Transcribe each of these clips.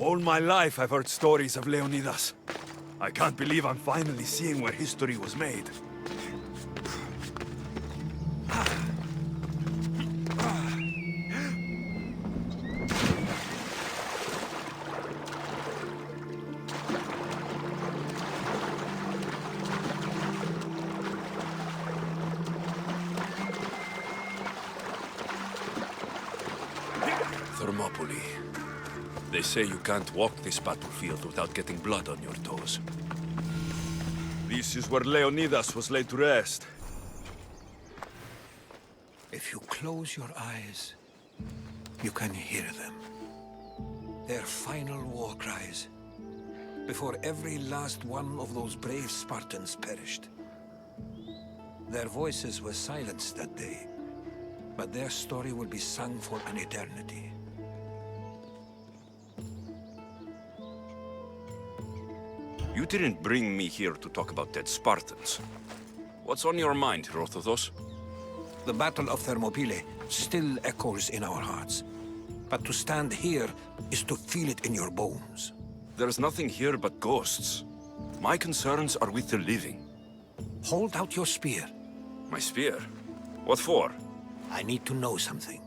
All my life I've heard stories of Leonidas. I can't believe I'm finally seeing where history was made. Thermopylae. They say you can't walk this battlefield without getting blood on your toes. This is where Leonidas was laid to rest. If you close your eyes, you can hear them. Their final war cries. before every last one of those brave Spartans perished. Their voices were silenced that day, but their story will be sung for an eternity. You didn't bring me here to talk about dead Spartans. What's on your mind, Herodotus? The Battle of Thermopylae still echoes in our hearts. But to stand here is to feel it in your bones. There's nothing here but ghosts. My concerns are with the living. Hold out your spear. My spear? What for? I need to know something.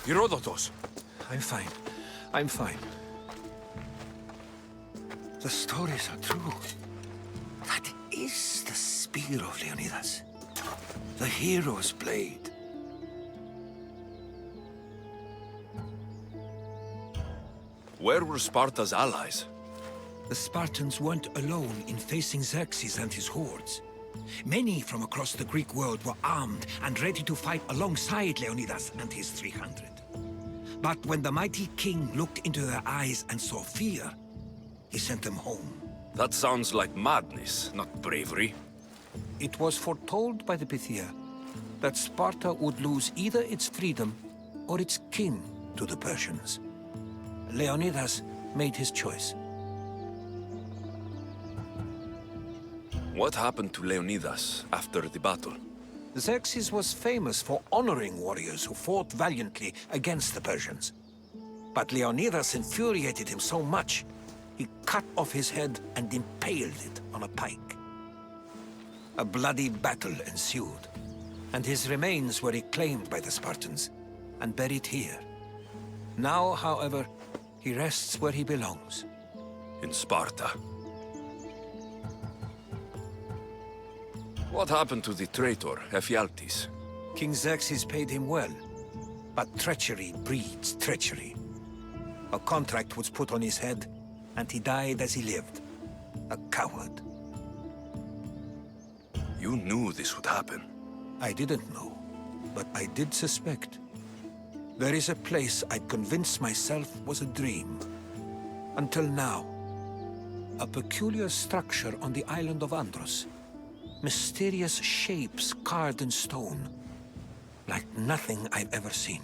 Herodotus! I'm fine. I'm fine. The stories are true. That is the spear of Leonidas. The hero's blade. Where were Sparta's allies? The Spartans weren't alone in facing Xerxes and his hordes. Many from across the Greek world were armed and ready to fight alongside Leonidas and his 300. But when the mighty king looked into their eyes and saw fear, he sent them home. That sounds like madness, not bravery. It was foretold by the Pythia that Sparta would lose either its freedom or its king to the Persians. Leonidas made his choice. What happened to Leonidas after the battle? Xerxes was famous for honoring warriors who fought valiantly against the Persians. But Leonidas infuriated him so much, he cut off his head and impaled it on a pike. A bloody battle ensued, and his remains were reclaimed by the Spartans and buried here. Now, however, he rests where he belongs. In Sparta. What happened to the traitor, Ephialtes? King Xerxes paid him well, but treachery breeds treachery. A contract was put on his head, and he died as he lived. A coward. You knew this would happen. I didn't know, but I did suspect. There is a place I'd convinced myself was a dream. Until now. A peculiar structure on the island of Andros. Mysterious shapes carved in stone. Like nothing I've ever seen.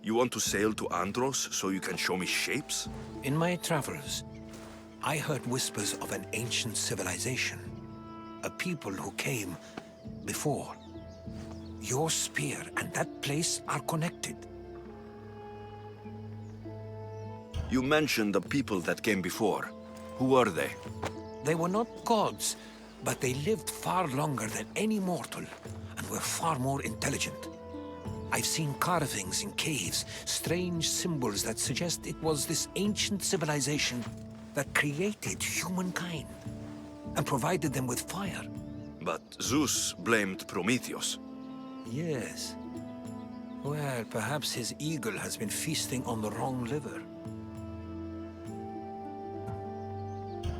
You want to sail to Andros so you can show me shapes? In my travels, I heard whispers of an ancient civilization. A people who came before. Your spear and that place are connected. You mentioned the people that came before. Who are they? They were not gods, but they lived far longer than any mortal, and were far more intelligent. I've seen carvings in caves, strange symbols that suggest it was this ancient civilization that created humankind, and provided them with fire. But Zeus blamed Prometheus. Yes. Well, perhaps his eagle has been feasting on the wrong liver.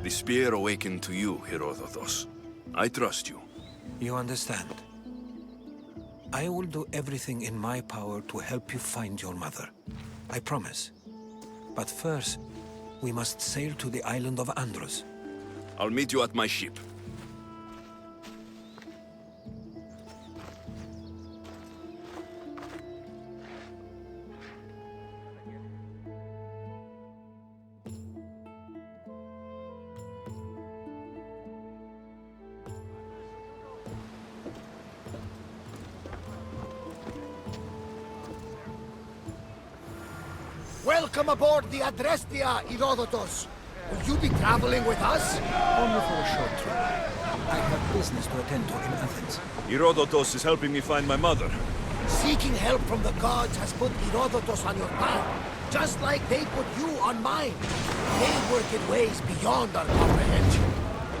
The spear awakened to you, Herodotus. I trust you. You understand. I will do everything in my power to help you find your mother. I promise. But first, we must sail to the island of Andros. I'll meet you at my ship. Welcome aboard the Adrestia, Herodotus. Will you be traveling with us? Only for a short trip. I have business to attend to in Athens. Herodotus is helping me find my mother. Seeking help from the gods has put Herodotus on your path, just like they put you on mine. They work in ways beyond our comprehension.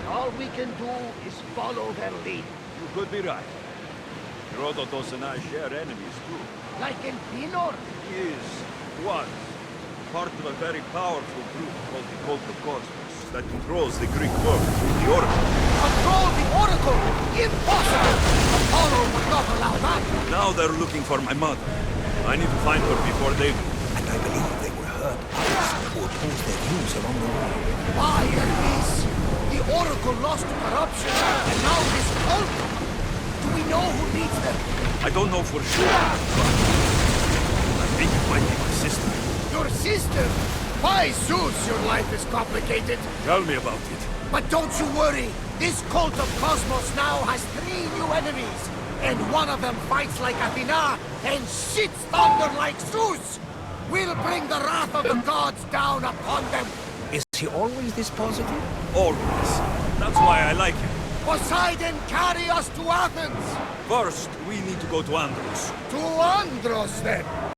All we can do is follow their lead. You could be right. Herodotus and I share enemies too. Like in Pinor. He was part of a very powerful group called the Cult of Cosmos that controls the Greek world, the Oracle. Control the Oracle! Impossible! Apollo would not allow that! Now they're looking for my mother. I need to find her before they do. And I believe they will hurt others who oppose their views along the way. Why, Hermes? The Oracle lost to corruption, and now this cult! Do we know who leads them? I don't know for sure, but I think it might be my sister. Your sister? By Zeus, your life is complicated. Tell me about it. But don't you worry. This cult of Cosmos now has 3 new enemies. And one of them fights like Athena and shits thunder like Zeus. We'll bring the wrath of the gods down upon them. Is he always this positive? Always. That's why I like him. Poseidon, carry us to Athens. First, we need to go to Andros. To Andros, then.